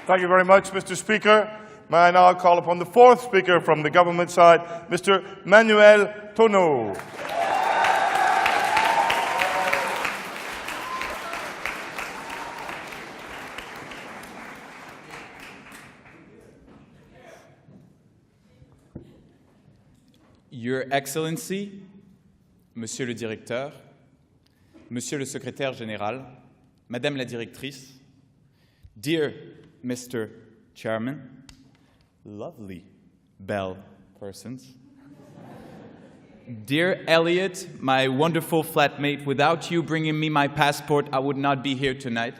Thank you very much, Mr. Speaker. May I now call upon the fourth speaker from the government side, Mr. Manuel Tonneau. Your Excellency, Monsieur le Directeur, Monsieur le Secrétaire Général, Madame la Directrice, dear Mr. Chairman, lovely bell persons, dear Elliot, my wonderful flatmate, without you bringing me my passport, I would not be here tonight.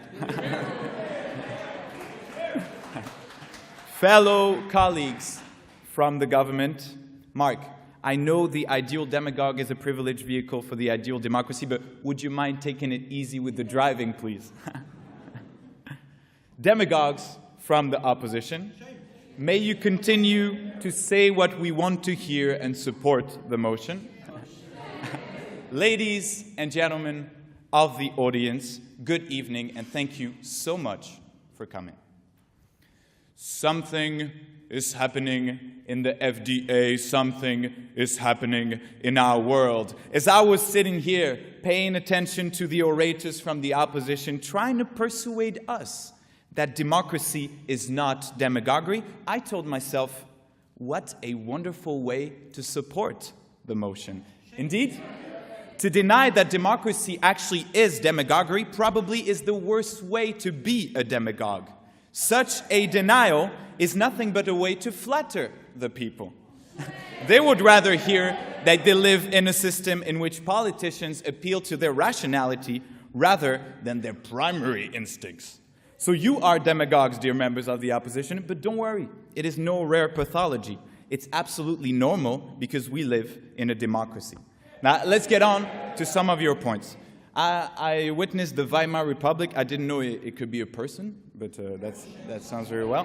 Fellow colleagues from the government, Mark, I know the ideal demagogue is a privileged vehicle for the ideal democracy, but would you mind taking it easy with the driving, please? Demagogues from the opposition, may you continue to say what we want to hear and support the motion. Ladies and gentlemen of the audience, good evening and thank you so much for coming. Something is happening in the FDA, something is happening in our world. As I was sitting here, paying attention to the orators from the opposition, trying to persuade us that democracy is not demagoguery, I told myself, what a wonderful way to support the motion. Indeed, to deny that democracy actually is demagoguery probably is the worst way to be a demagogue. Such a denial is nothing but a way to flatter the people. They would rather hear that they live in a system in which politicians appeal to their rationality rather than their primary instincts. So you are demagogues, dear members of the opposition, but don't worry, it is no rare pathology. It's absolutely normal because we live in a democracy. Now, let's get on to some of your points. I witnessed the Weimar Republic. I didn't know it could be a person, but that sounds very well.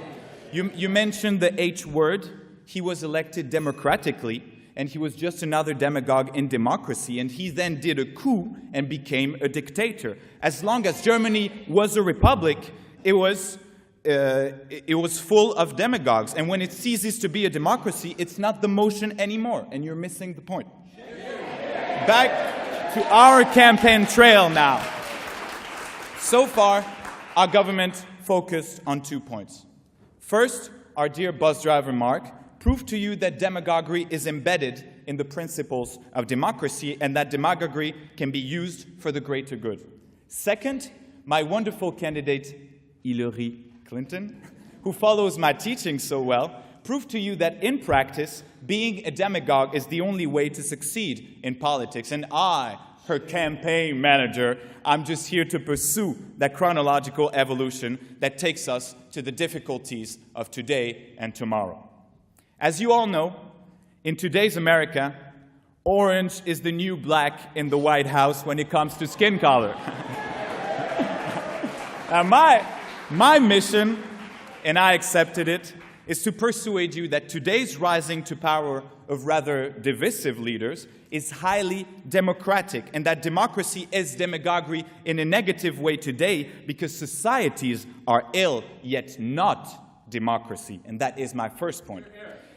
You mentioned the H word. He was elected democratically, and he was just another demagogue in democracy, and he then did a coup and became a dictator. As long as Germany was a republic, it was full of demagogues, and when it ceases to be a democracy, it's not the motion anymore, and you're missing the point. Back to our campaign trail now. So far, our government focused on 2 points. First, our dear bus driver Mark proved to you that demagoguery is embedded in the principles of democracy and that demagoguery can be used for the greater good. Second, my wonderful candidate, Hillary Clinton, who follows my teaching so well, proved to you that in practice, being a demagogue is the only way to succeed in politics. And I, her campaign manager, I'm just here to pursue that chronological evolution that takes us to the difficulties of today and tomorrow. As you all know, in today's America, orange is the new black in the White House when it comes to skin color. Now my mission, and I accepted it, is to persuade you that today's rising to power of rather divisive leaders is highly democratic, and that democracy is demagoguery in a negative way today because societies are ill, yet not democracy. And that is my first point.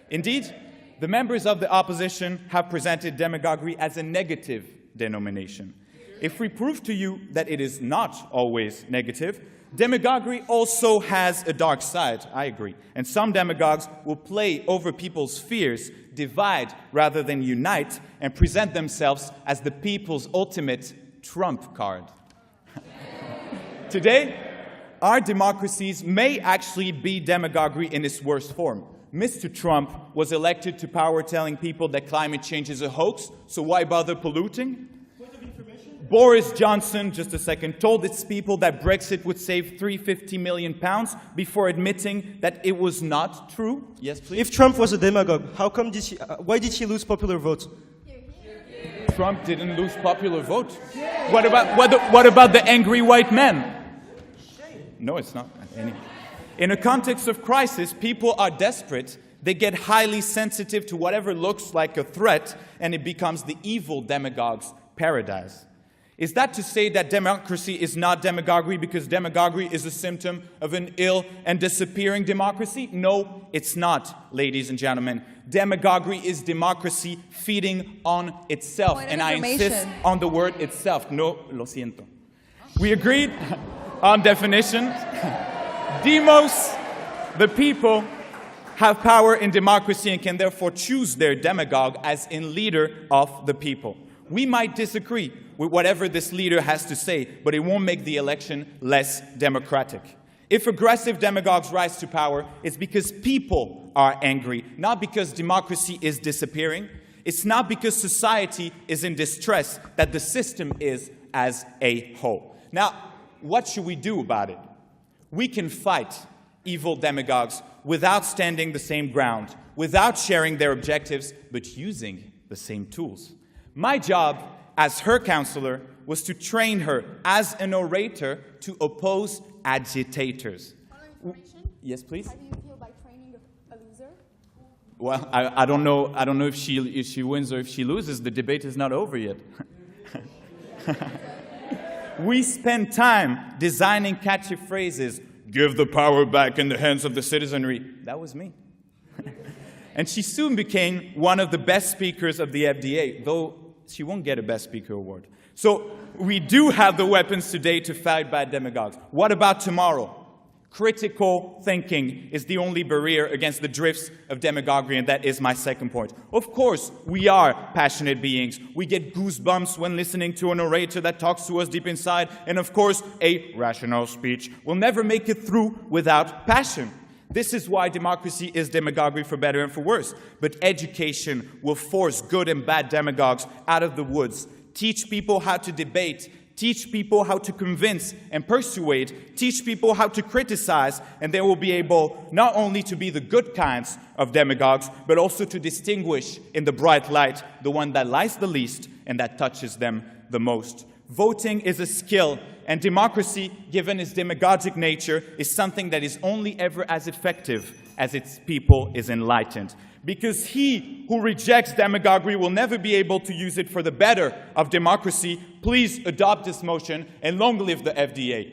Indeed, the members of the opposition have presented demagoguery as a negative denomination. If we prove to you that it is not always negative, demagoguery also has a dark side, I agree. And some demagogues will play over people's fears, divide rather than unite, and present themselves as the people's ultimate trump card. Today, our democracies may actually be demagoguery in its worst form. Mr. Trump was elected to power telling people that climate change is a hoax, so why bother polluting? Boris Johnson, just a second, told its people that Brexit would save £350 million before admitting that it was not true. Yes, please. If Trump was a demagogue, why did he lose popular votes? Trump didn't lose popular vote. What about the angry white men? No, it's not. In a context of crisis, people are desperate. They get highly sensitive to whatever looks like a threat, and it becomes the evil demagogue's paradise. Is that to say that democracy is not demagoguery because demagoguery is a symptom of an ill and disappearing democracy? No, it's not, ladies and gentlemen. Demagoguery is democracy feeding on itself. And I insist on the word itself. No, lo siento. We agreed on definition. Demos, the people, have power in democracy and can therefore choose their demagogue as in leader of the people. We might disagree with whatever this leader has to say, but it won't make the election less democratic. If aggressive demagogues rise to power, it's because people are angry, not because democracy is disappearing. It's not because society is in distress that the system is as a whole. Now, what should we do about it? We can fight evil demagogues without standing the same ground, without sharing their objectives, but using the same tools. My job as her counselor was to train her as an orator to oppose agitators. Yes, please. How do you feel by training a loser? Well, I don't know if she wins or if she loses. The debate is not over yet. We spend time designing catchy phrases. Give the power back in the hands of the citizenry. That was me. And she soon became one of the best speakers of the FDA, though she won't get a Best Speaker award. So we do have the weapons today to fight bad demagogues. What about tomorrow? Critical thinking is the only barrier against the drifts of demagoguery, and that is my second point. Of course, we are passionate beings. We get goosebumps when listening to an orator that talks to us deep inside, and of course, a rational speech will never make it through without passion. This is why democracy is demagoguery for better and for worse. But education will force good and bad demagogues out of the woods, teach people how to debate, teach people how to convince and persuade, teach people how to criticize, and they will be able not only to be the good kinds of demagogues, but also to distinguish in the bright light the one that lies the least and that touches them the most. Voting is a skill, and democracy, given its demagogic nature, is something that is only ever as effective as its people is enlightened. Because he who rejects demagoguery will never be able to use it for the better of democracy. Please adopt this motion, and long live the FDA.